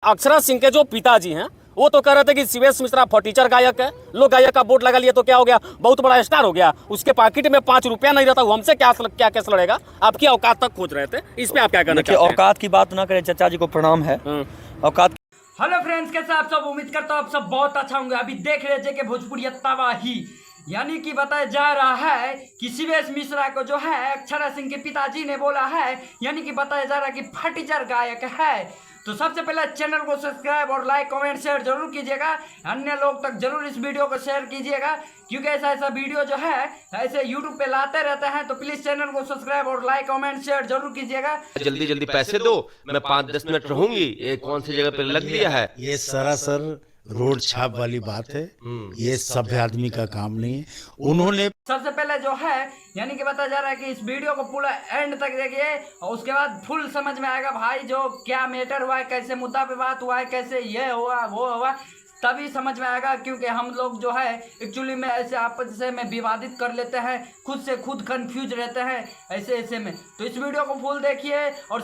अक्षरा सिंह के जो पिताजी हैं वो तो कह रहे थे कि शिवेश मिश्रा फटीचर गायक है, लोग गायक का बोर्ड लगा लिए तो क्या हो गया, बहुत बड़ा स्टार हो गया, उसके पॉकेट में 5 रुपया नहीं रहता, वो हमसे क्या केस लड़ेगा। आपकी औकात तक खोज रहे थे, इस पे आप क्या कहना चाहते हैं? औकात की बात ना करें, चाचा जी को प्रणाम है। औकात। हेलो फ्रेंड्स, कैसे आप सब? उम्मीद करता हूँ आप सब बहुत अच्छा होंगे। अभी देख रहे थे कि भोजपुरी तबाही, यानी कि बताया जा रहा है कि शिवेश मिश्रा को जो है अक्षरा सिंह के पिताजी ने बोला है, यानी कि बताया जा रहा है कि फटीचर गायक है। तो सबसे पहले चैनल को सब्सक्राइब और लाइक कमेंट शेयर जरूर कीजिएगा, अन्य लोग तक जरूर इस वीडियो को शेयर कीजिएगा, क्योंकि ऐसा वीडियो जो है ऐसे यूट्यूब पे लाते रहते हैं। तो प्लीज चैनल को सब्सक्राइब और लाइक कमेंट शेयर जरूर कीजिएगा। जल्दी जल्दी पैसे दो, मैं 5-10 मिनट रहूंगी। ये कौन सी जगह पे लग दिया है? ये सरासर रोड छाप वाली बात है। ये सभ्य आदमी का काम नहीं है। उन्होंने सबसे पहले जो है यानी कि बताया जा रहा है कि इस वीडियो को पूरा एंड तक देखिए और उसके बाद फुल समझ में आएगा भाई जो क्या मैटर हुआ है, कैसे मुद्दा पे बात हुआ है, कैसे ये हुआ वो हुआ, तभी समझ में आएगा। क्योंकि हम लोग जो है एक्चुअली में ऐसे आपस में विवादित कर लेते हैं, खुद से खुद कंफ्यूज रहते हैं ऐसे में। तो इस वीडियो को फुल देखिए और